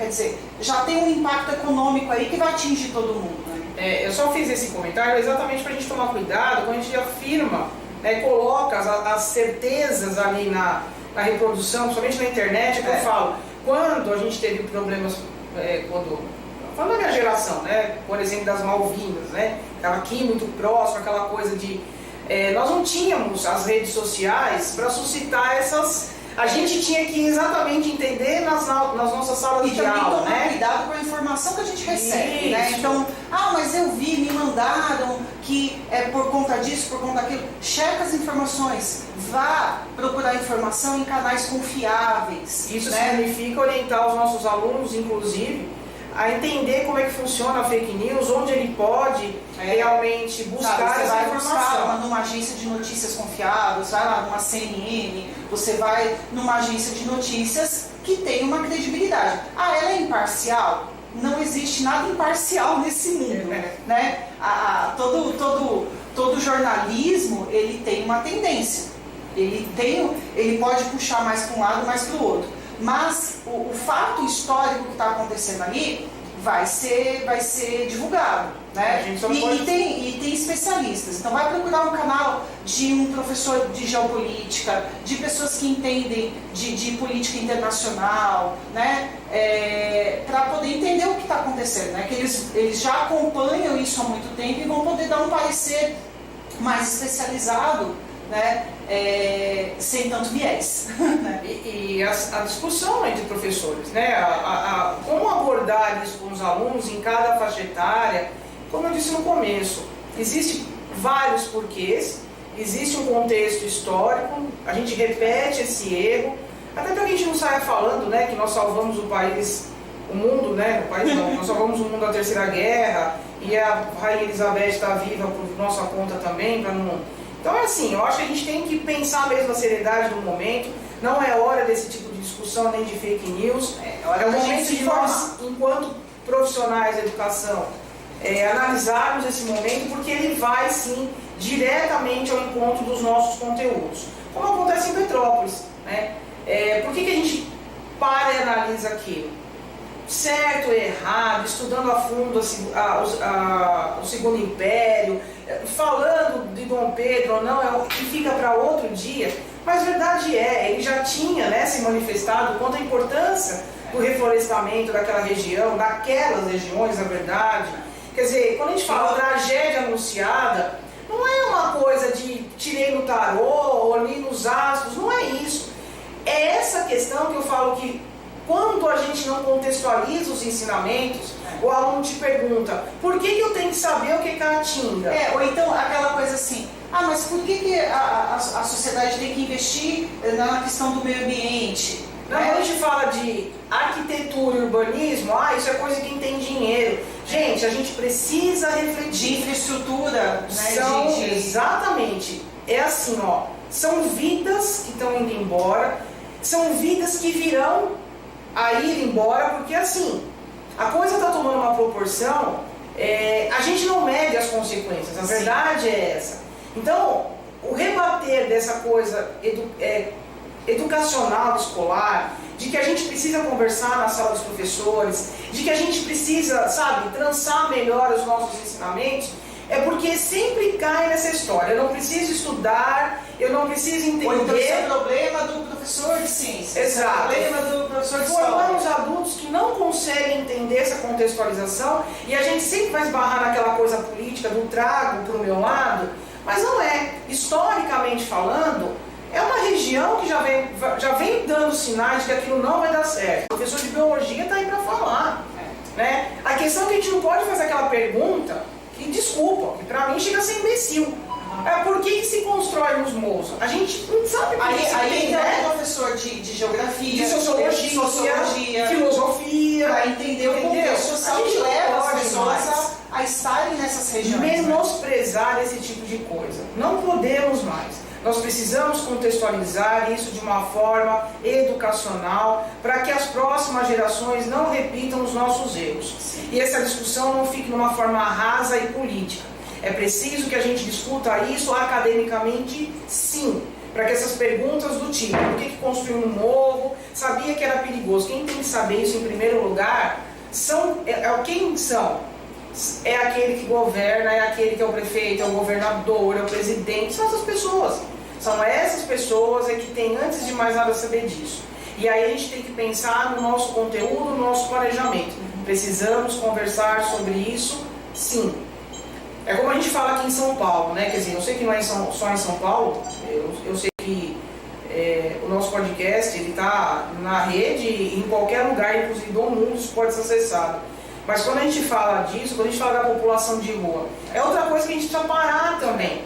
Quer dizer, já tem um impacto econômico aí que vai atingir todo mundo, né? Eu só fiz esse comentário exatamente para a gente tomar cuidado quando a gente afirma, né, coloca as certezas ali na reprodução, principalmente na internet, que eu falo, quando a gente teve problemas, falando da minha geração, né, por exemplo, das Malvinas, né, estava aqui muito próximo, aquela coisa de... nós não tínhamos as redes sociais para suscitar essas... A gente tinha que exatamente entender nas nossas salas de aula, E também tomar né? cuidado com a informação que a gente recebe, né? Isso. Então, mas eu vi, me mandaram que é por conta disso, por conta daquilo. Checa as informações, vá procurar informação em canais confiáveis. Isso né? significa orientar os nossos alunos, inclusive, a entender como é que funciona a fake news, onde ele pode realmente buscar essa informação. Numa agência de notícias confiáveis, vai lá numa CNN, você vai numa agência de notícias que tem uma credibilidade. Ela é imparcial? Não existe nada imparcial nesse mundo, né? Todo jornalismo, ele tem uma tendência. Ele pode puxar mais para um lado, mais para o outro. Mas o fato histórico que está acontecendo ali vai ser divulgado, né? E tem especialistas. Então vai procurar um canal de um professor de geopolítica, de pessoas que entendem de política internacional, né? Para poder entender o que está acontecendo, né? Que eles já acompanham isso há muito tempo e vão poder dar um parecer mais especializado, né? Sem tanto viés. Né? E a discussão entre professores, né? Como abordar isso com os alunos em cada faixa etária, como eu disse no começo, existem vários porquês, existe um contexto histórico, a gente repete esse erro, até para que a gente não saia falando, né, que nós salvamos o país, o mundo, né? O país não, nós salvamos o mundo da Terceira Guerra e a Rainha Elizabeth está viva por nossa conta também, para não... Então é assim, eu acho que a gente tem que pensar mesmo na seriedade do momento, não é hora desse tipo de discussão nem de fake news, é o momento de nós, enquanto profissionais da educação, analisarmos esse momento, porque ele vai sim diretamente ao encontro dos nossos conteúdos, como acontece em Petrópolis, né? Por que a gente para e analisa aquilo? Certo, errado, estudando a fundo o Segundo Império, falando de Dom Pedro ou não, que fica para outro dia, mas a verdade ele já tinha, né, se manifestado quanto à importância do reflorestamento daquela região, daquelas regiões, na verdade. Quer dizer, quando a gente fala tragédia anunciada, não é uma coisa de tirei no tarô ou li nos astros, não é isso. É essa questão que eu falo que quando a gente não contextualiza os ensinamentos, o aluno te pergunta, por que eu tenho que saber o que é caatinga? Ou então aquela coisa assim, mas por que a sociedade tem que investir na questão do meio ambiente? Quando a gente fala de arquitetura e urbanismo, isso é coisa de quem tem dinheiro. Gente, a gente precisa refletir. De infraestrutura, né? Exatamente. É assim, são vidas que estão indo embora, são vidas que virão a ir embora, porque assim, a coisa está tomando uma proporção, a gente não mede as consequências, a verdade é essa. Então, o rebater dessa coisa educacional escolar, de que a gente precisa conversar na sala dos professores, de que a gente precisa, trançar melhor os nossos ensinamentos, é porque sempre cai nessa história. Eu não preciso estudar, eu não preciso entender. Ou então esse é o problema do professor de ciência. Exato. Esse é o problema do professor de história. Formamos adultos que não conseguem entender essa contextualização e a gente sempre vai esbarrar naquela coisa política do trago para o meu lado, mas não é. Historicamente falando, é uma região que já vem dando sinais de que aquilo não vai dar certo. O professor de biologia está aí para falar. Né? A questão é que a gente não pode fazer aquela pergunta que, desculpa, que pra mim chega a ser imbecil. Por que se constrói nos morros? A gente não sabe por que aí é professor de geografia, de sociologia, filosofia, para entender o contexto social que leva as pessoas a estarem nessas regiões. Menosprezar esse tipo de coisa. Não podemos mais. Nós precisamos contextualizar isso de uma forma educacional para que as próximas gerações não repitam os nossos erros. E essa discussão não fique numa forma rasa e política. É preciso que a gente discuta isso academicamente, sim, para que essas perguntas do tipo, por que construiu um morro, sabia que era perigoso. Quem tem que saber isso em primeiro lugar quem são? É aquele que governa, é aquele que é o prefeito, é o governador, é o presidente, são essas pessoas. São essas pessoas que têm, antes de mais nada, saber disso. E aí a gente tem que pensar no nosso conteúdo, no nosso planejamento. Precisamos conversar sobre isso, sim. É como a gente fala aqui em São Paulo, né? Quer dizer, eu sei que não é só em São Paulo, eu sei que o nosso podcast está na rede, em qualquer lugar, inclusive do mundo, isso pode ser acessado. Mas quando a gente fala disso, quando a gente fala da população de rua, é outra coisa que a gente precisa parar também.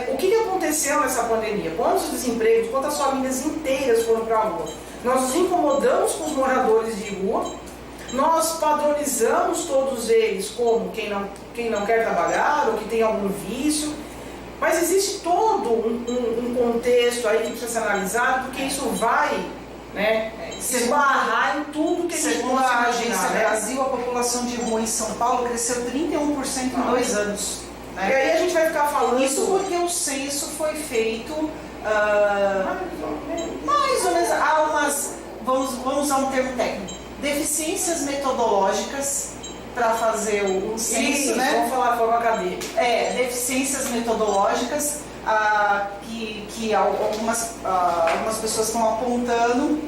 O que aconteceu nessa pandemia? Quantos desempregos, quantas famílias inteiras foram para a rua? Nós nos incomodamos com os moradores de rua, nós padronizamos todos eles como quem não quer trabalhar ou que tem algum vício, mas existe todo um contexto aí que precisa ser analisado, porque isso vai se esbarrar em tudo que a gente Segundo a Agência Brasil, a população de rua em São Paulo cresceu 31% em 2 anos. E aí a gente vai ficar falando... Isso porque o censo foi feito mais ou menos, há umas, vamos usar um termo técnico, deficiências metodológicas para fazer o censo, isso, né? Vamos falar de forma acadêmica. Deficiências metodológicas que algumas pessoas estão apontando,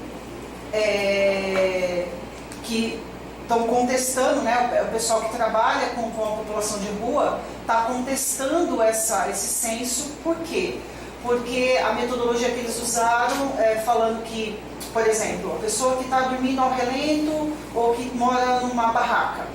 que estão contestando, né? O pessoal que trabalha com a população de rua está contestando esse censo. Por quê? Porque a metodologia que eles usaram, falando que, por exemplo, a pessoa que está dormindo ao relento ou que mora numa barraca,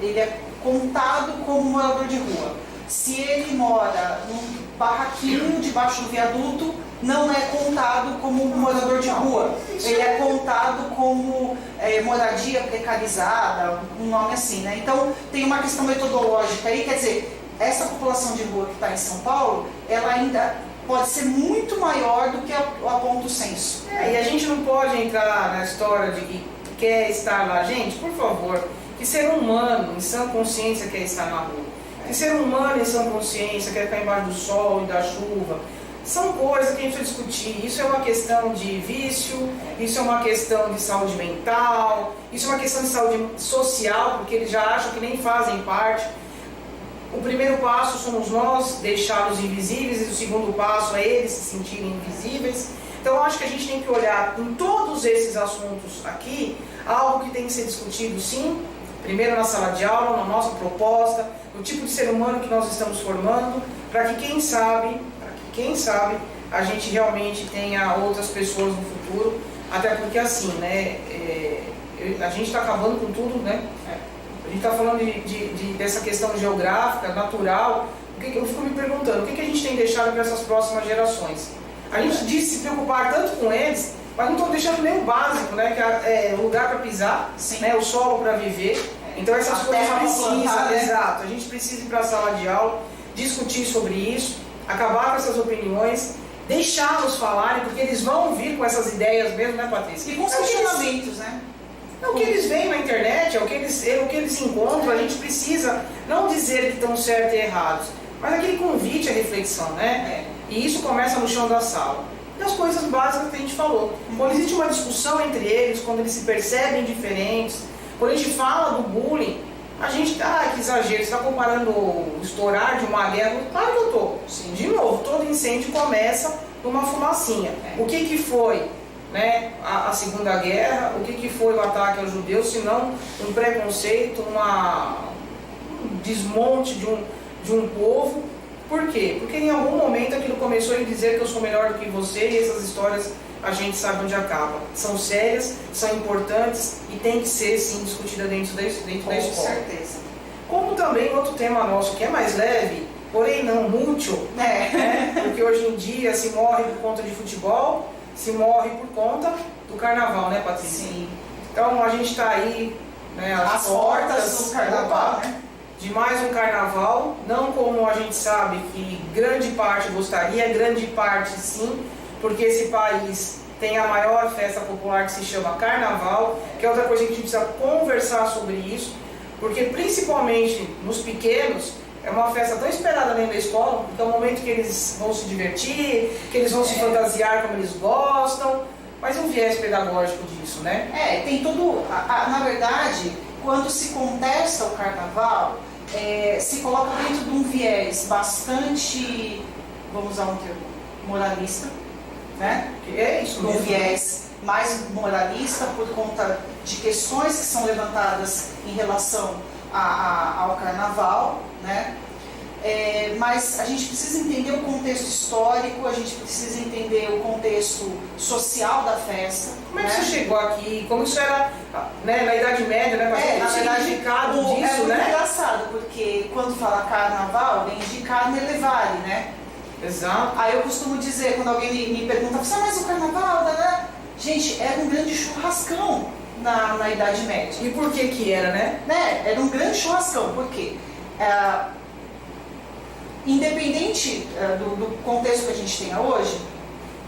ele é contado como morador de rua. Se ele mora num barraquinho debaixo do viaduto, não é contado como morador de rua. Ele é contado como moradia precarizada, um nome assim, né? Então, tem uma questão metodológica aí, quer dizer, essa população de rua que está em São Paulo, ela ainda pode ser muito maior do que aponta o censo. E a gente não pode entrar na história de que quer estar lá. Gente, por favor, que ser humano em sã consciência quer estar na rua. Que ser humano em sã consciência quer ficar embaixo do sol e da chuva. São coisas que a gente precisa discutir. Isso é uma questão de vício, isso é uma questão de saúde mental, isso é uma questão de saúde social, porque eles já acham que nem fazem parte. O primeiro passo somos nós deixá-los invisíveis, e o segundo passo é eles se sentirem invisíveis. Então eu acho que a gente tem que olhar em todos esses assuntos aqui, algo que tem que ser discutido sim, primeiro na sala de aula, na nossa proposta, no tipo de ser humano que nós estamos formando, para que quem sabe, a gente realmente tenha outras pessoas no futuro, até porque assim, né, a gente está acabando com tudo, né? A gente está falando dessa questão geográfica, natural. Eu fico me perguntando, o que a gente tem deixado para essas próximas gerações? A gente diz se preocupar tanto com eles, mas não estão deixando nem o básico, né? Que é o lugar para pisar, né? O solo para viver. Então essas coisas precisam, né? Exato. A gente precisa ir para a sala de aula, discutir sobre isso, acabar com essas opiniões, deixá-los falarem, porque eles vão vir com essas ideias mesmo, né, Patrícia? E com questionamentos, né? É o que eles veem na internet, é o que eles encontram. A gente precisa não dizer que estão certos e errados, mas aquele convite à reflexão, né? E isso começa no chão da sala. E as coisas básicas que a gente falou. Quando existe uma discussão entre eles, quando eles se percebem diferentes, quando a gente fala do bullying, a gente, que exagero, você está comparando o estourar de uma guerra? Claro que eu estou. De novo, todo incêndio começa numa fumacinha. O que foi, né, a Segunda Guerra? O que foi o ataque aos judeus, se não um preconceito, um desmonte de um povo? Por quê? Porque em algum momento aquilo começou a dizer que eu sou melhor do que você, e essas histórias a gente sabe onde acaba. São sérias, são importantes e tem que ser sim discutida dentro da escola. Com certeza. Como também outro tema nosso que é mais leve, porém não mútil, né? Porque hoje em dia se morre por conta de futebol, se morre por conta do carnaval, né, Patrícia? Sim. Então a gente está aí, né, às portas do carnaval, né? De mais um carnaval, não como a gente sabe que grande parte gostaria, grande parte sim, porque esse país tem a maior festa popular que se chama Carnaval, que é outra coisa que a gente precisa conversar sobre isso, porque principalmente nos pequenos, É uma festa tão esperada dentro da escola, porque é um momento que eles vão se divertir, que eles vão se fantasiar como eles gostam, mas um viés pedagógico disso, né? Tem todo... na verdade, quando se contesta o carnaval, se coloca dentro de um viés bastante, vamos usar um termo, moralista, né? É isso mesmo. Um viés mais moralista por conta de questões que são levantadas em relação ao carnaval, né? Mas a gente precisa entender o contexto histórico, a gente precisa entender o contexto social da festa. Como é que você chegou aqui? Como isso era, né, na Idade Média, né? Mas na verdade, significado disso, é muito né? engraçado, porque quando fala carnaval, vem de carne levare, né? Exato. Aí eu costumo dizer, quando alguém me pergunta, mas o carnaval, né? Gente, era um grande churrascão na Idade Média. E por que era, né? Era um grande churrascão, por quê? Independente do contexto que a gente tenha hoje,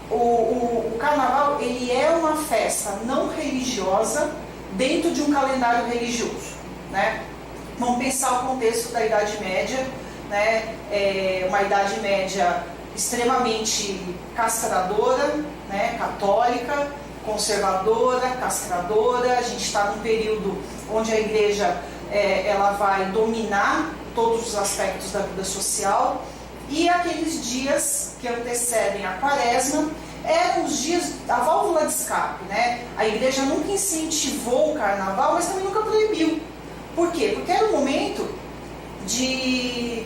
o carnaval ele é uma festa não religiosa dentro de um calendário religioso, né? Vamos pensar o contexto da Idade Média, né? Uma Idade Média extremamente castradora, né? Católica, conservadora, castradora. A gente está num período onde a igreja ela vai dominar todos os aspectos da vida social, e aqueles dias que antecedem a quaresma eram os dias, a válvula de escape, né? A igreja nunca incentivou o carnaval, mas também nunca proibiu. Por quê? Porque era um momento de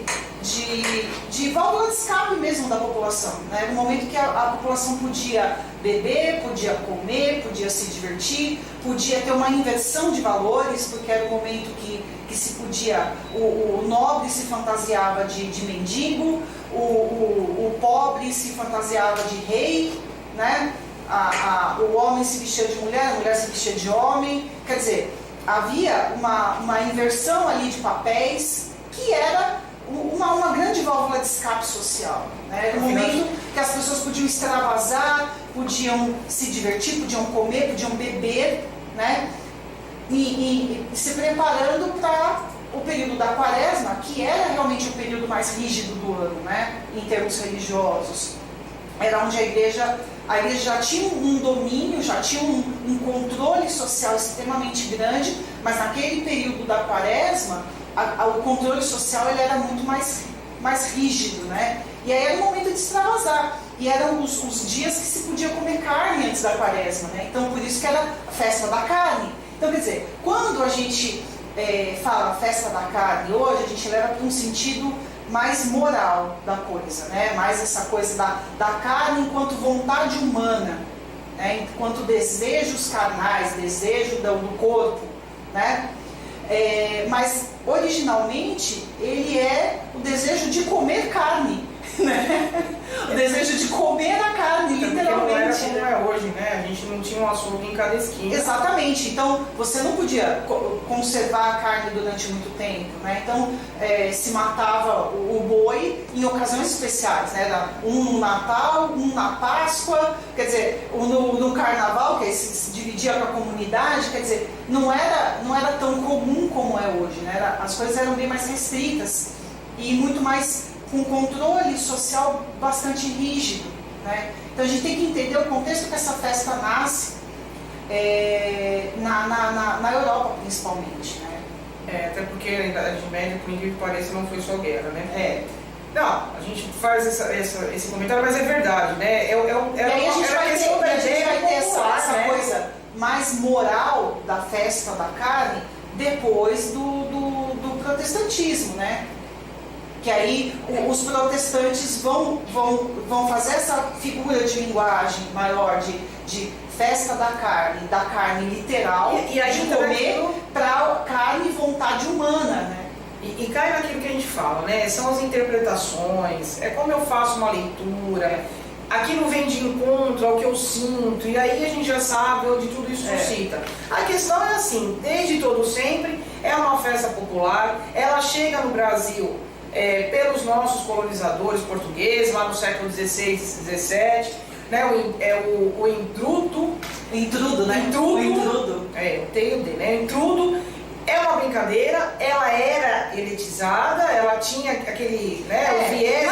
válvula de escape mesmo da população, né? Era um momento que a população podia beber, podia comer, podia se divertir, podia ter uma inversão de valores, porque era um momento que se podia, o nobre se fantasiava de mendigo, o pobre se fantasiava de rei, né? O homem se vestia de mulher, a mulher se vestia de homem. Quer dizer, havia uma inversão ali de papéis que era uma grande válvula de escape social, né? Era um momento que as pessoas podiam extravasar, podiam se divertir, podiam comer, podiam beber, né? E se preparando para o período da quaresma, que era realmente o período mais rígido do ano, né? Em termos religiosos. Era onde a igreja já tinha um domínio, já tinha um controle social extremamente grande, mas naquele período da quaresma, o controle social ele era muito mais rígido, né? E aí era o momento de extravasar. E eram os dias que se podia comer carne antes da quaresma, né? Então por isso que era a festa da carne. Então quer dizer, quando a gente fala festa da carne hoje, a gente leva para um sentido mais moral da coisa, né? Mais essa coisa da carne enquanto vontade humana, né? Enquanto desejos carnais, desejo do corpo, né? Mas originalmente ele é o desejo de comer carne, né? O desejo de comer a carne, literalmente. Não era como é hoje, né? A gente não tinha um açougue em cada esquina. Exatamente. Então você não podia conservar a carne durante muito tempo, né? Então se matava o boi em ocasiões especiais, né? Era um no Natal, um na Páscoa, quer dizer, no Carnaval, que se dividia para a comunidade, quer dizer, não era tão comum como é hoje, né? As coisas eram bem mais restritas e muito mais com controle social bastante rígido, né? Então a gente tem que entender o contexto que essa festa nasce na Europa principalmente, né? Até porque na Idade Média, por incrível que pareça, não foi só guerra, né? Não, a gente faz esse comentário, mas é verdade, né? E aí a gente vai ter essa coisa mais moral da festa da carne depois do protestantismo, né? Que aí os protestantes vão fazer essa figura de linguagem maior de festa da carne literal, e aí de comer para carne e vontade humana, né? E cai naquilo que a gente fala, né? São as interpretações, é como eu faço uma leitura, aquilo vem de encontro ao que eu sinto, e aí a gente já sabe onde tudo isso suscita. A questão é assim, desde todo sempre, é uma festa popular, ela chega no Brasil pelos nossos colonizadores portugueses, lá no século XVI e XVII, né? O intrudo, Intrudo, né? O intrudo, o TUD, né? O intrudo é uma brincadeira, ela era elitizada, ela tinha aquele, né, o viés.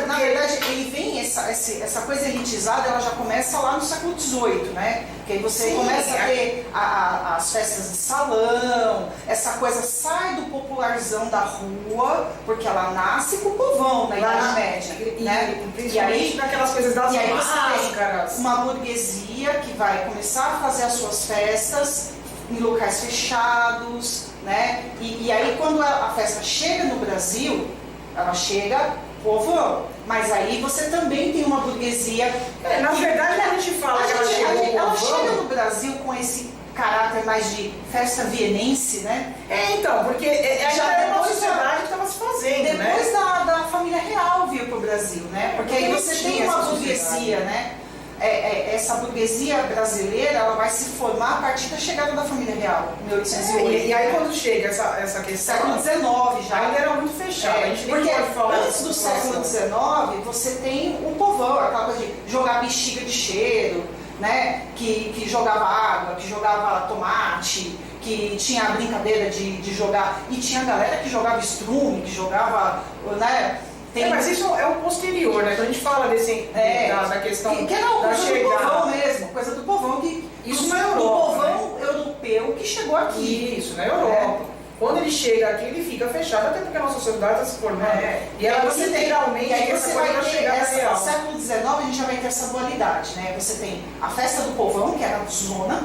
Na verdade, ele vem, essa coisa elitizada, ela já começa lá no século XVIII, né? Que aí você começa a ter as festas de salão, essa coisa sai do popularzão da rua, porque ela nasce com o povão na Idade Média, né? E aí, naquelas coisas das máscaras. Uma burguesia que vai começar a fazer as suas festas em locais fechados, né? E aí quando a festa chega no Brasil, ela chega povão, mas aí você também tem uma burguesia. Na verdade, a gente fala que ela chega no Brasil com esse caráter mais de festa vienense, né? Então, porque já era uma sociedade que estava se fazendo, depois da família real vir para o Brasil, né? Porque aí você tem uma burguesia, né? Essa burguesia brasileira, ela vai se formar a partir da chegada da família real, em 1808. E aí quando chega essa questão... Século XIX já. Ainda era muito fechado, a gente nem porque pode falar antes do século XIX, você tem o povão, aquela coisa de jogar bexiga de cheiro, né? Que jogava água, que jogava tomate, que tinha a brincadeira de jogar... E tinha a galera que jogava estrume, que jogava... né? Mas isso é o posterior, né? Quando a gente fala da questão que não, da coisa chegada. do povão mesmo, coisa do povão isso na Europa, do povão europeu que chegou aqui. Isso, na Europa. Quando ele chega aqui, ele fica fechado, até porque a nossa sociedade está se formando. E ela literalmente, aí você vai ter no século XIX, a gente já vai ter essa dualidade, né? Você tem a festa do povão, que era zona,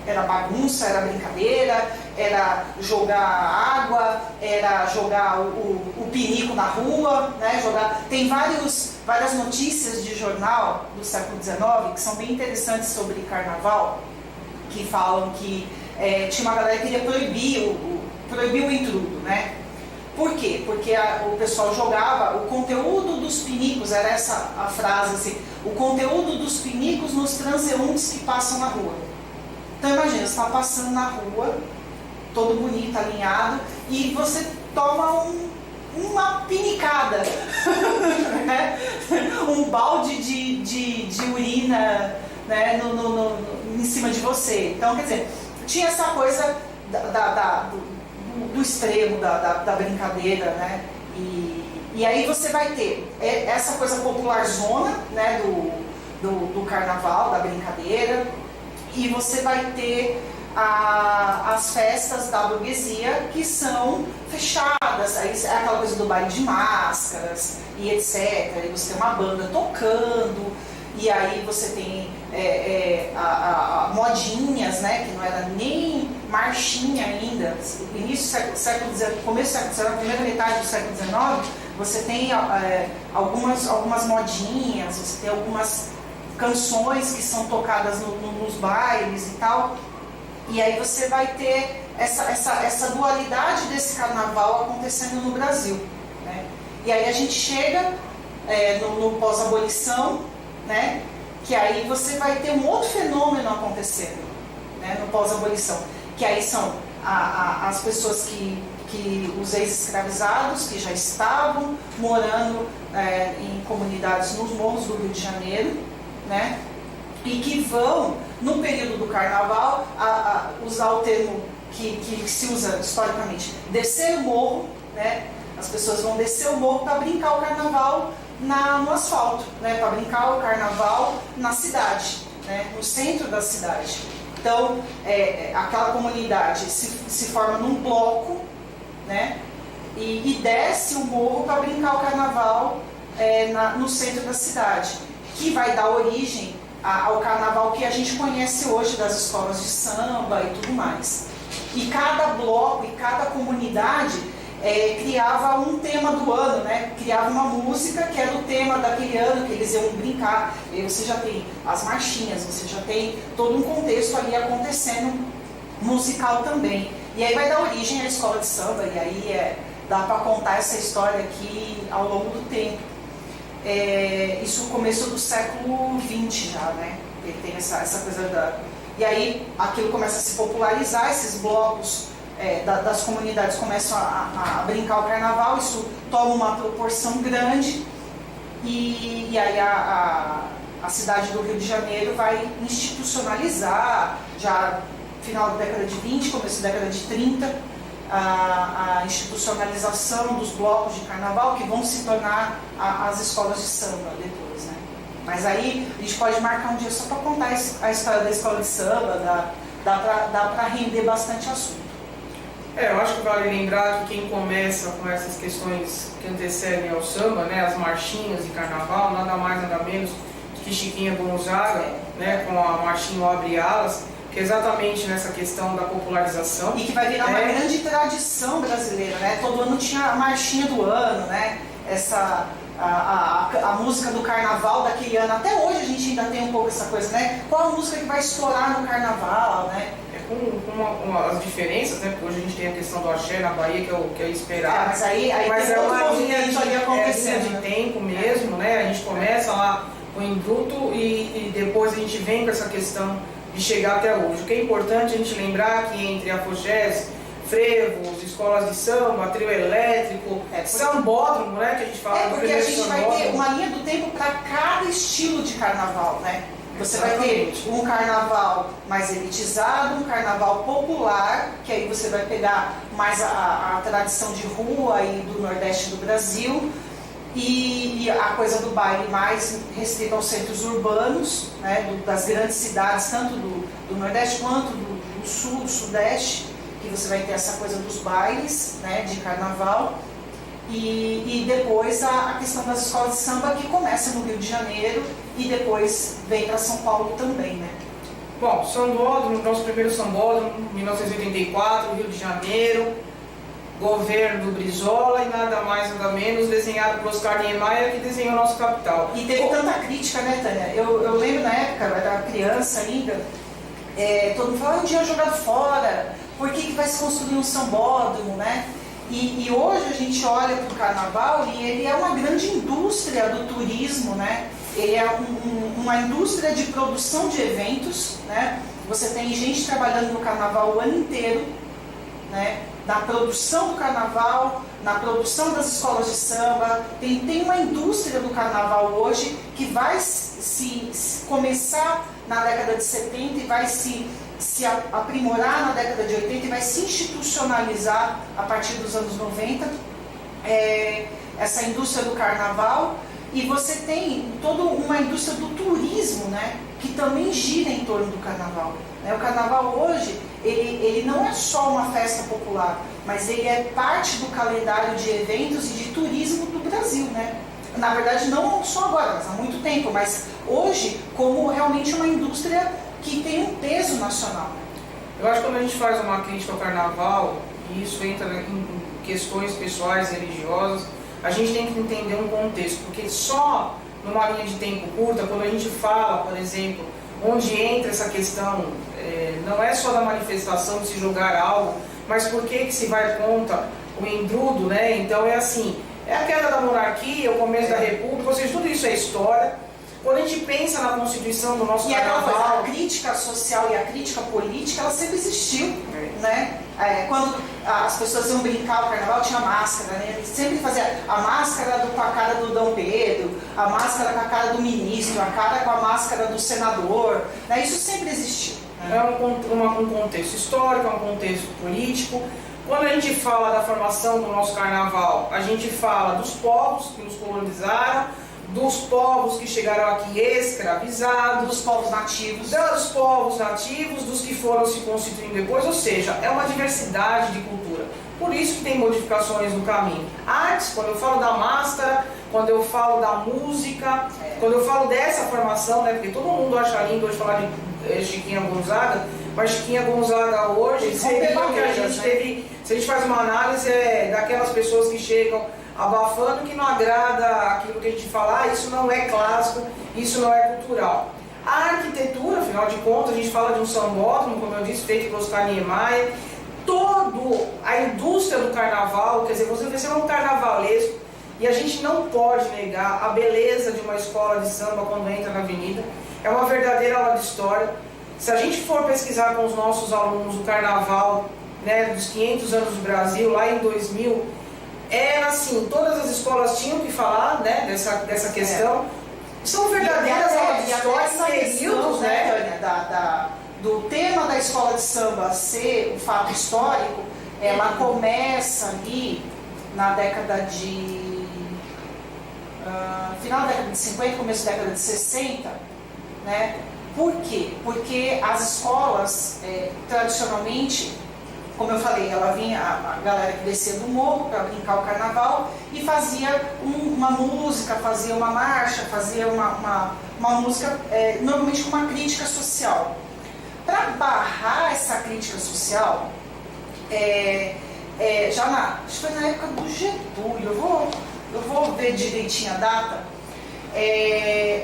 era bagunça, era brincadeira, era jogar água, era jogar o pinico na rua, né? Tem várias notícias de jornal do século XIX que são bem interessantes sobre carnaval, que falam que tinha uma galera que queria proibir o intrudo, né? Por quê? Porque o pessoal jogava o conteúdo dos pinicos, era essa a frase assim, o conteúdo dos pinicos nos transeuntes que passam na rua. Então imagina, você está passando na rua, todo bonito, alinhado, e você toma uma pinicada, né? Um balde de urina, né? Em cima de você. Então, quer dizer, tinha essa coisa do extremo da brincadeira, né? E aí você vai ter essa coisa popularzona, né? Do carnaval, da brincadeira. E você vai ter as festas da burguesia que são fechadas, aí é aquela coisa do baile de máscaras e etc. Aí você tem uma banda tocando, e aí você tem modinhas, né, que não era nem marchinha ainda. Início do século XIX, começo do século XIX, primeira metade do século XIX, você tem algumas modinhas, você tem algumas canções que são tocadas nos bailes e tal, e aí você vai ter essa dualidade desse carnaval acontecendo no Brasil, né? E aí a gente chega no pós-abolição, né? Que aí você vai ter um outro fenômeno acontecendo, né? No pós-abolição, que aí são as pessoas os ex-escravizados que já estavam morando em comunidades nos morros do Rio de Janeiro, né? E que vão, no período do carnaval, usar o termo que se usa historicamente, descer o morro, né? As pessoas vão descer o morro para brincar o carnaval no asfalto, né? Para brincar o carnaval na cidade, né? No centro da cidade. Então, aquela comunidade se forma num bloco, né? E desce o morro para brincar o carnaval no centro da cidade, que vai dar origem ao carnaval que a gente conhece hoje das escolas de samba e tudo mais. E cada bloco e cada comunidade criava um tema do ano, né? Criava uma música que era o tema daquele ano que eles iam brincar. E aí você já tem as marchinhas, você já tem todo um contexto ali acontecendo musical também. E aí vai dar origem à escola de samba, e aí dá para contar essa história aqui ao longo do tempo. Isso começo do século XX já, né? Tem essa coisa E aí aquilo começa a se popularizar, esses blocos das comunidades começam a brincar o carnaval, isso toma uma proporção grande, e aí a cidade do Rio de Janeiro vai institucionalizar, já final da década de 20, começo da década de 30, a institucionalização dos blocos de carnaval, que vão se tornar as escolas de samba depois, né? Mas aí a gente pode marcar um dia só para contar a história da escola de samba, dá para render bastante assunto. Eu acho que vale lembrar que quem começa com essas questões que antecedem ao samba, né, as marchinhas de carnaval, nada mais nada menos que Chiquinha Gonzaga, né, com a marchinha Abre Alas, que é exatamente nessa questão da popularização. E que vai virar uma grande tradição brasileira, né? Todo ano tinha a marchinha do ano, né? A música do carnaval daquele ano. Até hoje a gente ainda tem um pouco essa coisa, né? Qual a música que vai estourar no carnaval, né? Com as diferenças, né? Porque hoje a gente tem a questão do axé na Bahia, que é esperado. Mas aí é uma linha de tempo mesmo, né? A gente começa lá com o induto e depois a gente vem com essa questão de chegar até hoje. O que é importante a gente lembrar que entre afoxés, frevos, escolas de samba, trio elétrico, sambódromo, né, que a gente fala do porque a gente vai ter uma linha do tempo para cada estilo de carnaval, né? Você vai ter um carnaval mais elitizado, um carnaval popular, que aí você vai pegar mais a tradição de rua e do Nordeste do Brasil, e a coisa do baile mais restrita aos centros urbanos, né, das grandes cidades, tanto do Nordeste quanto do Sul, do Sudeste, que você vai ter essa coisa dos bailes, né, de carnaval, e depois a questão das escolas de samba, que começa no Rio de Janeiro e depois vem para São Paulo também, né? Bom, sambódromo, nosso primeiro sambódromo, 1984, Rio de Janeiro, governo do Brizola e nada mais nada menos, desenhado por Oscar Niemeyer, que desenhou nosso capital. E teve tanta crítica, né, Tânia? Eu lembro na época, eu era criança ainda, todo mundo falava, um dia jogado fora, por que vai se construir um sambódromo, né? E hoje a gente olha para o carnaval e ele é uma grande indústria do turismo, né? Ele é uma indústria de produção de eventos, né? Você tem gente trabalhando no carnaval o ano inteiro, né? Na produção do carnaval, na produção das escolas de samba. Tem uma indústria do carnaval hoje que vai se começar na década de 70 e vai se aprimorar na década de 80 e vai se institucionalizar a partir dos anos 90, essa indústria do carnaval. E você tem toda uma indústria do turismo, né, que também gira em torno do carnaval. O carnaval hoje, ele não é só uma festa popular, mas ele é parte do calendário de eventos e de turismo do Brasil, né? Na verdade, não só agora, mas há muito tempo, mas hoje como realmente uma indústria que tem um peso nacional. Eu acho que quando a gente faz uma crítica ao carnaval, e isso entra em questões pessoais, religiosas, a gente tem que entender um contexto, porque só numa linha de tempo curta, quando a gente fala, por exemplo, onde entra essa questão, não é só da manifestação de se jogar algo, mas por que se vai contra o endrudo, né? Então é assim, é a queda da monarquia, o começo da república, ou seja, tudo isso é história. Quando a gente pensa na constituição do nosso carnaval... a crítica social e a crítica política, ela sempre existiu, né? Quando as pessoas iam brincar o carnaval, tinha máscara, né? Eles sempre faziam a máscara com a cara do Dom Pedro, a máscara com a cara do ministro, a cara com a máscara do senador, né? Isso sempre existiu. É um contexto histórico, é um contexto político. Quando a gente fala da formação do nosso carnaval, a gente fala dos povos que nos colonizaram, dos povos que chegaram aqui escravizados, dos povos nativos, dos que foram se constituindo depois, ou seja, é uma diversidade de cultura. Por isso que tem modificações no caminho. Artes, quando eu falo da máscara, quando eu falo da música, quando eu falo dessa formação, né, porque todo mundo acha lindo hoje falar de Chiquinha Gonzaga, mas Chiquinha Gonzaga hoje seria o que a gente teve, se a gente faz uma análise, daquelas pessoas que chegam abafando, que não agrada aquilo que a gente fala, isso não é clássico, isso não é cultural. A arquitetura, afinal de contas, a gente fala de um sambódromo, como eu disse, feito por Oscar Niemeyer, toda a indústria do carnaval, quer dizer, você vê um carnavalesco, e a gente não pode negar a beleza de uma escola de samba quando entra na avenida, é uma verdadeira aula de história. Se a gente for pesquisar com os nossos alunos o carnaval, né, dos 500 anos do Brasil, lá em 2000, era assim, todas as escolas tinham que falar, né, dessa questão. São verdadeiras aulas de história, períodos, né, Tânia, do tema da escola de samba ser o fato histórico, ela começa ali na década de... final da década de 50, começo da década de 60, né? Por quê? Porque as escolas, tradicionalmente, como eu falei, ela vinha, a galera que descia do morro para brincar o carnaval e fazia uma música, fazia uma marcha, fazia uma música, normalmente com uma crítica social. Para barrar essa crítica social, acho que foi na época do Getúlio, eu vou ver direitinho a data,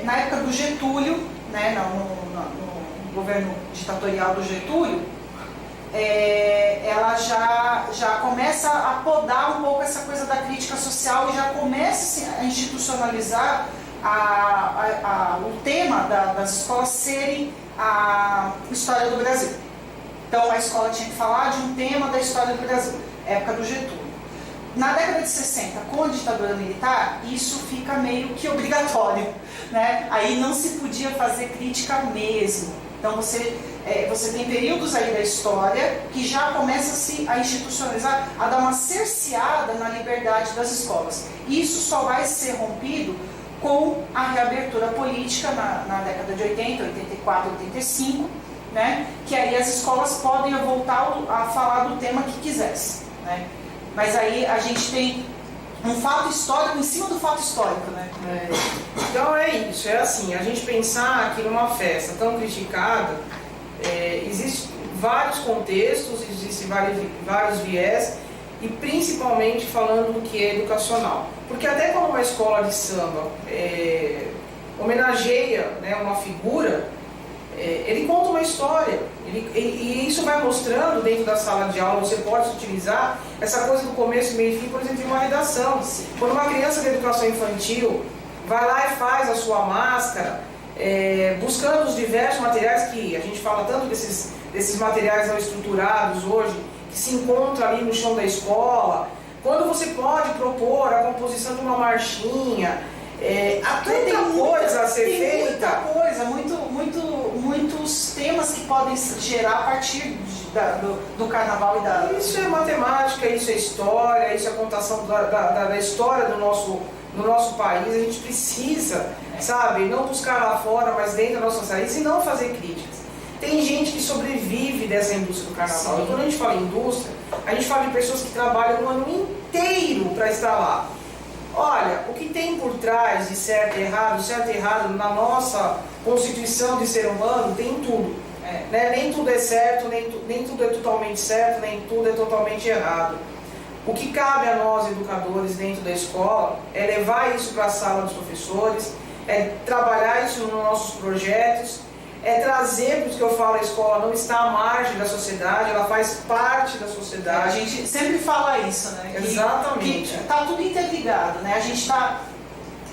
na época do Getúlio, né, no governo ditatorial do Getúlio, ela já começa a podar um pouco essa coisa da crítica social e já começa a institucionalizar o tema das escolas serem a história do Brasil. Então a escola tinha que falar de um tema da história do Brasil, época do Getúlio. Na década de 60, com a ditadura militar, isso fica meio que obrigatório, né? Aí não se podia fazer crítica mesmo. Então você tem períodos aí da história que já começa a institucionalizar, a dar uma cerceada na liberdade das escolas. Isso só vai ser rompido com a reabertura política na década de 80, 84, 85, né? Que aí as escolas podem voltar a falar do tema que quisessem, né? Mas aí a gente tem um fato histórico em cima do fato histórico, né? Então é isso, assim, a gente pensar que numa festa tão criticada, existem vários contextos, existem vários viés, e principalmente falando do que é educacional. Porque até quando uma escola de samba homenageia, né, uma figura, ele conta uma história, e isso vai mostrando dentro da sala de aula. Você pode utilizar essa coisa do começo, meio e fim, por exemplo, em uma redação. Quando uma criança de educação infantil vai lá e faz a sua máscara, buscando os diversos materiais que a gente fala tanto desses materiais não estruturados hoje, que se encontram ali no chão da escola, quando você pode propor a composição de uma marchinha, há tanta coisa a ser feita. Muita coisa, muitos temas que podem gerar a partir do carnaval e da... Isso é matemática, isso é história, isso é contação da história do nosso país. A gente precisa, sabe, não buscar lá fora, mas dentro da nossa raiz, e não fazer críticas. Tem gente que sobrevive dessa indústria do carnaval. Sim. E quando a gente fala em indústria, a gente fala de pessoas que trabalham o ano inteiro para estar lá. Olha, o que tem por trás de certo e errado na nossa constituição de ser humano, tem tudo. Né? Nem tudo é certo, nem tudo é totalmente certo, nem tudo é totalmente errado. O que cabe a nós, educadores, dentro da escola, é levar isso para a sala dos professores, é trabalhar isso nos nossos projetos, é trazer, por isso que eu falo, a escola não está à margem da sociedade, ela faz parte da sociedade. A gente sempre fala isso, né? Exatamente. Está tudo interligado, né?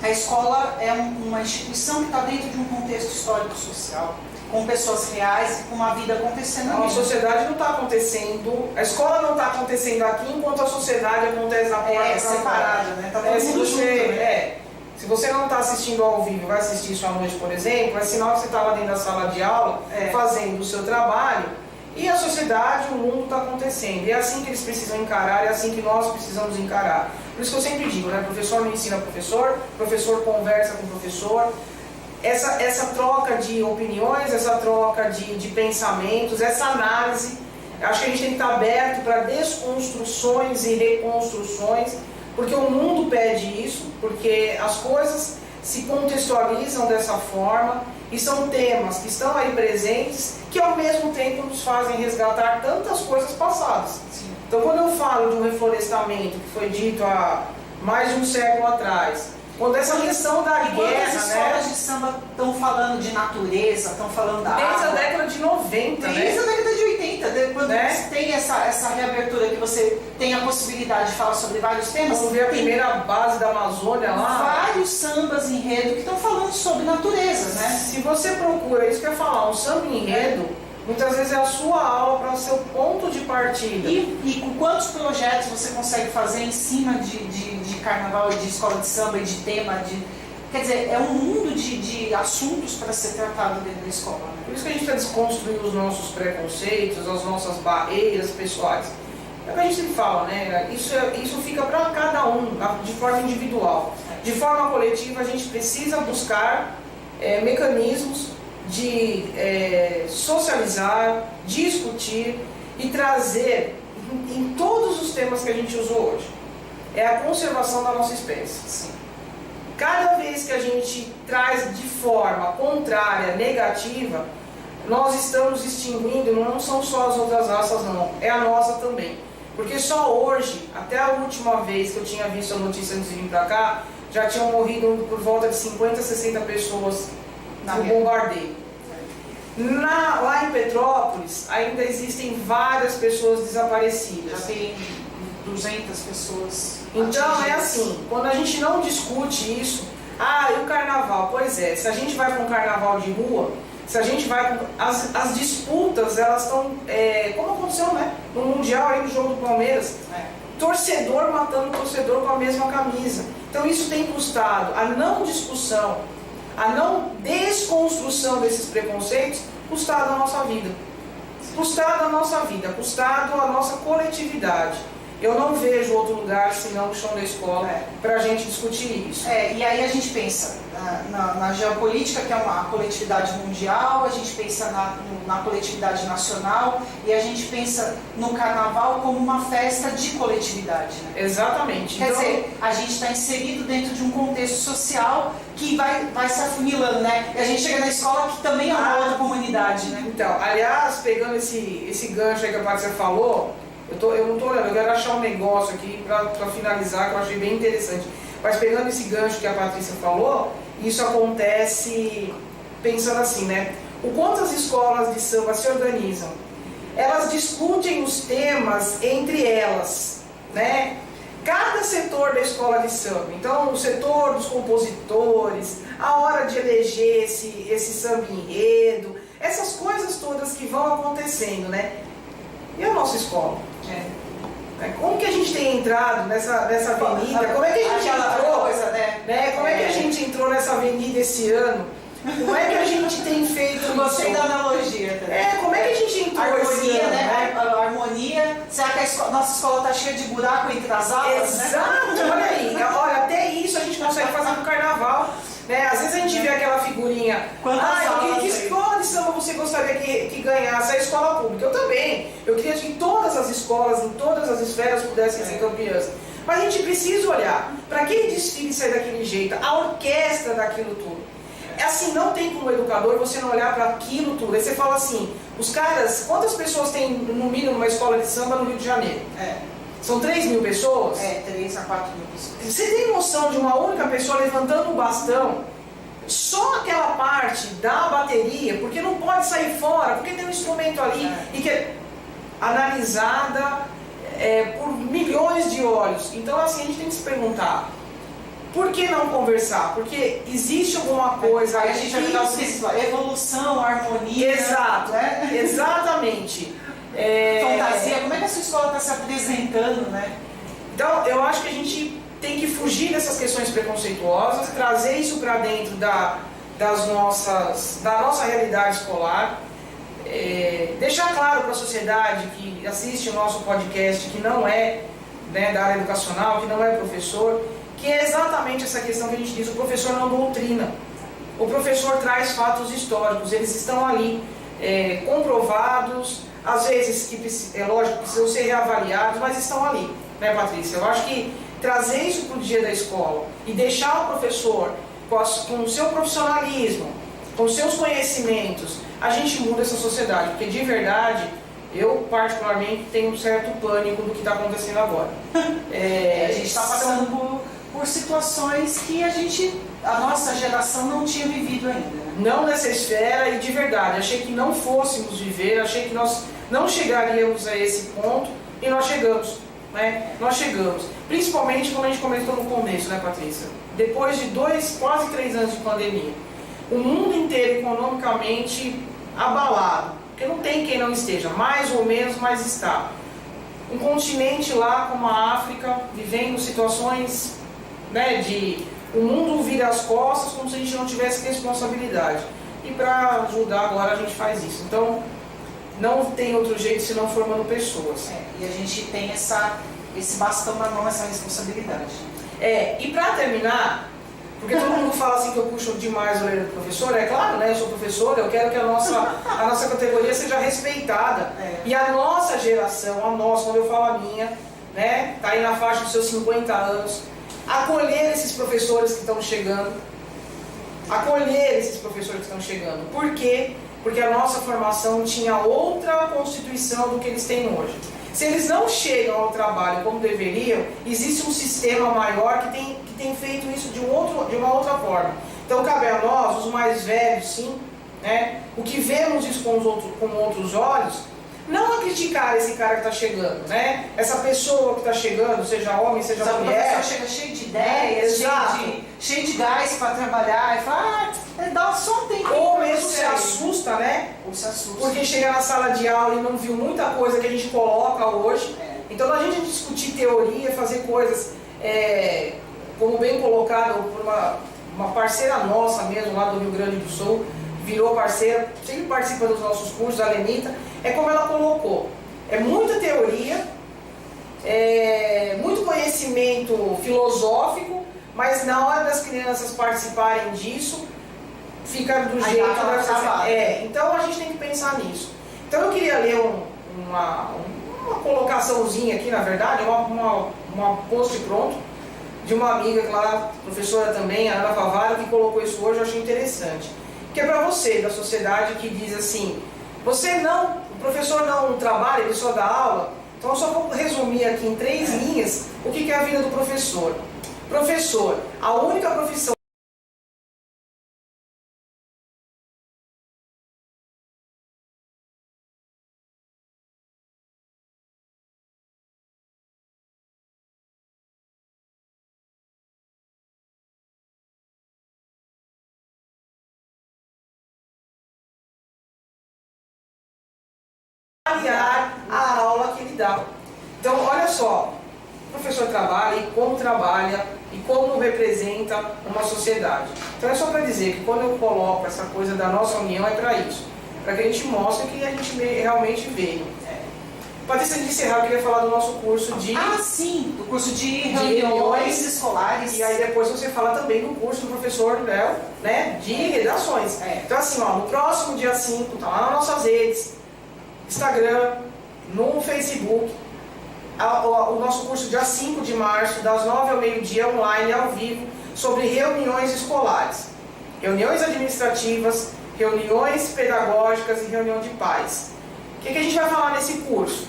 A escola é uma instituição que está dentro de um contexto histórico-social, com pessoas reais e com uma vida acontecendo ali. A sociedade não está acontecendo, a escola não está acontecendo aqui, enquanto a sociedade acontece na porta. É separada, né? Tá todo mundo junto, né? Se você não está assistindo ao vivo, vai assistir isso à noite, por exemplo, é sinal que você está lá dentro da sala de aula, fazendo o seu trabalho, e a sociedade, o mundo está acontecendo. E é assim que eles precisam encarar, é assim que nós precisamos encarar. Por isso que eu sempre digo, né? Professor não ensina professor conversa com professor. Essa troca de opiniões, essa troca de pensamentos, essa análise, acho que a gente tem que estar aberto para desconstruções e reconstruções, porque o mundo pede isso, porque as coisas se contextualizam dessa forma e são temas que estão aí presentes, que ao mesmo tempo nos fazem resgatar tantas coisas passadas. Sim. Então, quando eu falo de um reflorestamento que foi dito há mais de um século atrás, quando essa questão da guerra, as escolas de samba estão falando de natureza, estão falando da desde água, a década de 90, desde a década de 80, quando né? tem essa reabertura que você tem a possibilidade de falar sobre vários temas. Vamos ver a primeira base da Amazônia lá. Vários sambas enredo que estão falando sobre natureza, né? Se você procura, isso que eu ia falar, um samba enredo, muitas vezes é a sua aula para o seu ponto de partida. E com quantos projetos você consegue fazer em cima de carnaval, de escola de samba e de tema, quer dizer, é um mundo de assuntos para ser tratado dentro da escola. Né? Por isso que a gente está desconstruindo os nossos preconceitos, as nossas barreiras pessoais. É o que a gente sempre fala, né? Isso fica para cada um, de forma individual. De forma coletiva, a gente precisa buscar mecanismos de socializar, discutir e trazer em todos os temas que a gente usou hoje. É a conservação da nossa espécie. Sim. Cada vez que a gente traz de forma contrária, negativa, nós estamos extinguindo, não são só as outras raças não, é a nossa também. Porque só hoje, até a última vez que eu tinha visto a notícia antes de vir para cá, já tinham morrido por volta de 50, 60 pessoas no bombardeio. Lá em Petrópolis, ainda existem várias pessoas desaparecidas. Já tem 200 pessoas. Então é assim, quando a gente não discute isso, e o carnaval? Pois é, se a gente vai para um carnaval de rua, se a gente vai... As disputas, elas estão... como aconteceu, né? No Mundial, aí no jogo do Palmeiras. Torcedor matando torcedor com a mesma camisa. Então isso tem custado a não discussão, a não desconstrução desses preconceitos, custado a nossa vida. Custado a nossa vida, custado a nossa coletividade. Eu não vejo outro lugar senão o chão da escola para a gente discutir isso. E aí a gente pensa na geopolítica, que é uma coletividade mundial, a gente pensa na coletividade nacional e a gente pensa no carnaval como uma festa de coletividade. Né? Exatamente. Quer dizer, a gente está inserido dentro de um contexto social que vai se afunilando, né? E a gente chega na escola que também é uma outra comunidade, né? Então, aliás, pegando esse gancho aí que a Patrícia falou, eu não estou olhando, eu quero achar um negócio aqui para finalizar, que eu achei bem interessante. Mas pegando esse gancho que a Patrícia falou, isso acontece pensando assim, né? O quanto as escolas de samba se organizam? Elas discutem os temas entre elas, né? Cada setor da escola de samba, então o setor dos compositores, a hora de eleger esse samba enredo, essas coisas todas que vão acontecendo, né? E a nossa escola? Como que a gente tem entrado nessa avenida? Como é que a gente entrou? Como é que a gente entrou nessa avenida esse ano? Como é que a gente tem feito? Gostei da analogia. Como é que a gente entrou harmonia, esse ano? Né? A harmonia. Será que nossa escola está cheia de buraco entre as aulas? Exato, né? Olha aí. Olha, até isso a gente consegue fazer no carnaval. Né? Às vezes a gente vê aquela figurinha, que escola de samba você gostaria que ganhasse? A escola pública. Eu também. Eu queria que todas as escolas, em todas as esferas, pudessem ser campeãs. Mas a gente precisa olhar para aquele desfile sair daquele jeito, a orquestra daquilo tudo. Assim, não tem como educador você não olhar para aquilo tudo. Aí você fala assim, os caras, quantas pessoas tem no mínimo numa escola de samba no Rio de Janeiro? São 3.000 pessoas? 3 a 4.000 pessoas. Você tem noção de uma única pessoa levantando um bastão? Só aquela parte da bateria, porque não pode sair fora, porque tem um instrumento ali e que é analisada por milhões de olhos. Então assim, a gente tem que se perguntar, por que não conversar? Porque existe alguma coisa... Aí a gente vai ficar o que evolução, harmonia... Exato, né? Exatamente. Fantasia, como é que a sua escola está se apresentando, né? Então, eu acho que a gente tem que fugir dessas questões preconceituosas, trazer isso para dentro da nossa realidade escolar, deixar claro para a sociedade que assiste o nosso podcast, que não é da área educacional, que não é professor, que é exatamente essa questão que a gente diz, o professor não doutrina, o professor traz fatos históricos, eles estão ali comprovados, às vezes, que é lógico, precisam ser reavaliados, mas estão ali, né, Patrícia? Eu acho que trazer isso para o dia da escola e deixar o professor com o seu profissionalismo, com os seus conhecimentos, a gente muda essa sociedade, porque de verdade, eu particularmente tenho um certo pânico do que está acontecendo agora. A gente está passando por situações que a nossa geração não tinha vivido ainda. Né? Não nessa esfera e de verdade, achei que não fôssemos viver, achei que nós não chegaríamos a esse ponto e nós chegamos. Né? Nós chegamos, principalmente como a gente comentou no começo, né, Patrícia? Depois de quase 3 anos de pandemia, o mundo inteiro economicamente abalado, porque não tem quem não esteja, mais ou menos, mas está. Um continente lá como a África, vivendo situações, né, de o mundo vira as costas como se a gente não tivesse responsabilidade. e para ajudar agora a gente faz isso. Então, não tem outro jeito senão formando pessoas. E a gente tem esse bastão na mão, essa responsabilidade. E para terminar, porque todo mundo fala assim que eu puxo demais a orelha do professor, é claro, né? Eu sou professora, eu quero que a nossa categoria seja respeitada. E a nossa geração, quando eu falo a minha, né? Tá aí na faixa dos seus 50 anos, acolher esses professores que estão chegando. Por quê? Porque a nossa formação tinha outra constituição do que eles têm hoje. Se eles não chegam ao trabalho como deveriam, existe um sistema maior que tem feito isso de uma outra forma. Então cabe a nós, os mais velhos, sim, né, o que vemos isso com outros olhos, não a criticar esse cara que está chegando, né? Essa pessoa que está chegando, seja homem, seja mulher. A pessoa chega cheio de ideias, cheio de gás para trabalhar e fala, dá só um tempo. Ou mesmo se assusta, né? Ou se assusta. Porque chega na sala de aula e não viu muita coisa que a gente coloca hoje. Então a gente discutir teoria, fazer coisas, como bem colocado por uma parceira nossa mesmo, lá do Rio Grande do Sul, virou parceira, sempre participa dos nossos cursos, a Lenita, é como ela colocou. É muita teoria, muito conhecimento filosófico, mas na hora das crianças participarem disso, fica do jeito então a gente tem que pensar nisso. Então eu queria ler uma colocaçãozinha aqui, na verdade, uma post pronto, de uma amiga, lá, professora também, a Ana Favaro, que colocou isso hoje, eu achei interessante. Que é para você, da sociedade, que diz assim, o professor não trabalha, ele só dá aula. Então eu só vou resumir aqui em 3 linhas o que é a vida do professor. Professor, a única profissão avaliar a aula que ele dá. Então, olha só, o professor trabalha e como representa uma sociedade. Então é só para dizer que quando eu coloco essa coisa da nossa união é para isso, para que a gente mostre que a gente realmente veio. Patrícia, de encerrar, eu queria falar do nosso curso de... do curso de reuniões escolares. E aí depois você fala também do curso do professor Léo, né, de redações. Então assim, no próximo dia 5, tá lá nas nossas redes, Instagram, no Facebook, o nosso curso dia 5 de março, das 9 ao meio-dia, online, ao vivo, sobre reuniões escolares. Reuniões administrativas, reuniões pedagógicas e reunião de pais. O que a gente vai falar nesse curso?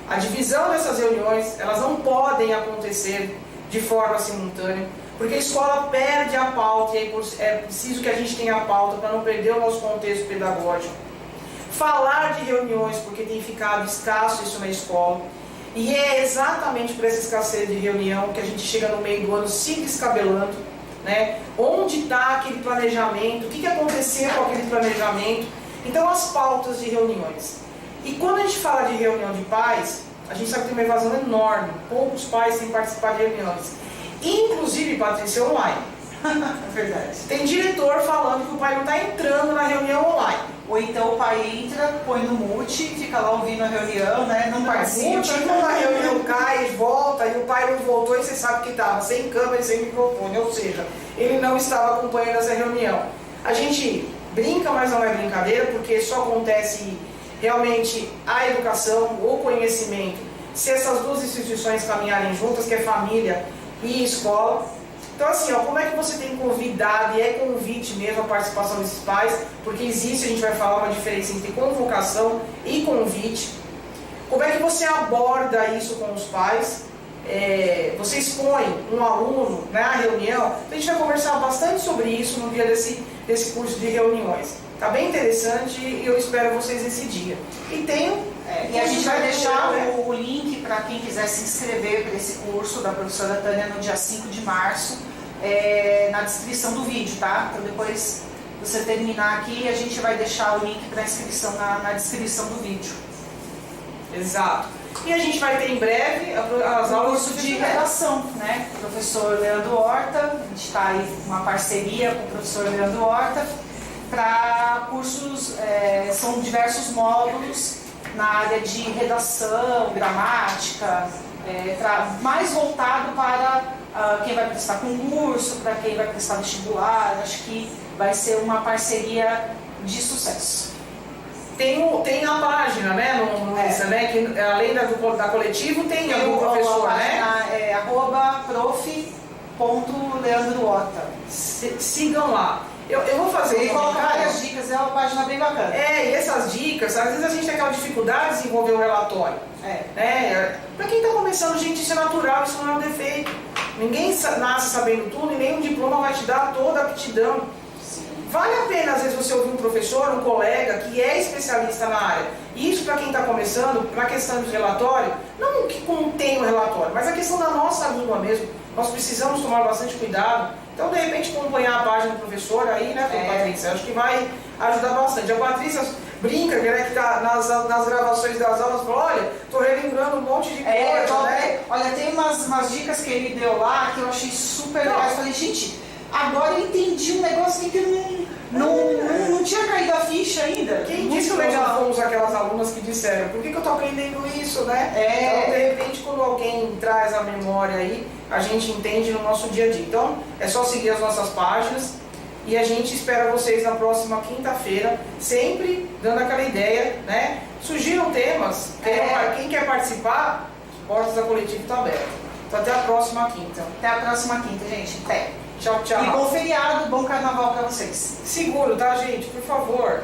A divisão dessas reuniões, elas não podem acontecer de forma simultânea, porque a escola perde a pauta e é preciso que a gente tenha a pauta para não perder o nosso contexto pedagógico. Falar de reuniões, porque tem ficado escasso isso na escola, e é exatamente por essa escassez de reunião que a gente chega no meio do ano se descabelando, né? Onde está aquele planejamento, o que aconteceu com aquele planejamento. Então as pautas de reuniões. E quando a gente fala de reunião de pais, a gente sabe que tem uma evasão enorme, poucos pais têm participado de reuniões, inclusive, Patrícia, online. É verdade. Tem diretor falando que o pai não está entrando na reunião online. Ou então o pai entra, põe no mute, fica lá ouvindo a reunião, né? Não participa. Quando a reunião cai, volta, e o pai não voltou, e você sabe que estava sem câmera e sem microfone. Ou seja, ele não estava acompanhando essa reunião. A gente brinca, mas não é brincadeira, porque só acontece realmente a educação, o conhecimento, se essas duas instituições caminharem juntas, que é família e escola. Então assim, como é que você tem convidado, e é convite mesmo a participação desses pais, porque existe, a gente vai falar uma diferença entre convocação e convite. Como é que você aborda isso com os pais? Você expõe um aluno na reunião, então a gente vai conversar bastante sobre isso no dia desse curso de reuniões. Está bem interessante e eu espero vocês esse dia. E a gente vai deixar o link para quem quiser se inscrever para esse curso da professora Tânia no dia 5 de março, na descrição do vídeo, tá? Então depois você terminar aqui, a gente vai deixar o link para inscrição na descrição do vídeo. Exato. E a gente vai ter em breve as aulas curso de redação, né? O professor Leandro Horta, a gente está aí com uma parceria com o professor Leandro Horta. para cursos, são diversos módulos na área de redação, gramática, mais voltado para quem vai prestar concurso, para quem vai prestar vestibular. Acho que vai ser uma parceria de sucesso. Tem a página, né, no Insta, né, que além da Coletivo tem algum professor, né? prof.leandroota. Sigam lá. Eu vou fazer Ele coloca várias dicas, é uma página bem bacana. E essas dicas, às vezes a gente tem aquela dificuldade de desenvolver o relatório. Né? Para quem está começando, gente, isso é natural, isso não é um defeito. Ninguém nasce sabendo tudo e nenhum diploma vai te dar toda a aptidão. Vale a pena, às vezes, você ouvir um professor, um colega que é especialista na área. Isso, para quem está começando, na questão de relatório, não que contém o relatório, mas a questão da nossa língua mesmo. Nós precisamos tomar bastante cuidado. Então, de repente, acompanhar a página do professor aí, né, Patrícia? Acho que vai ajudar bastante. A Patrícia brinca, né, que tá nas gravações das aulas, fala, olha, tô relembrando um monte de coisa, né? Olha, tem umas dicas que ele deu lá que eu achei super legais. Eu falei, gente, agora eu entendi um negócio que não tinha caído a ficha ainda. Quem disse que nós fomos aquelas alunas que disseram, por que eu tô aprendendo isso, né? Então, de repente, quando alguém traz a memória aí, a gente entende no nosso dia a dia. Então, é só seguir as nossas páginas e a gente espera vocês na próxima quinta-feira, sempre dando aquela ideia, né? Sugiram temas, quem quer participar, as portas da Coletivo estão abertas. Então, até a próxima quinta. Até a próxima quinta, gente. Até. Tchau, tchau. E bom feriado, bom carnaval pra vocês. Seguro, tá, gente? Por favor.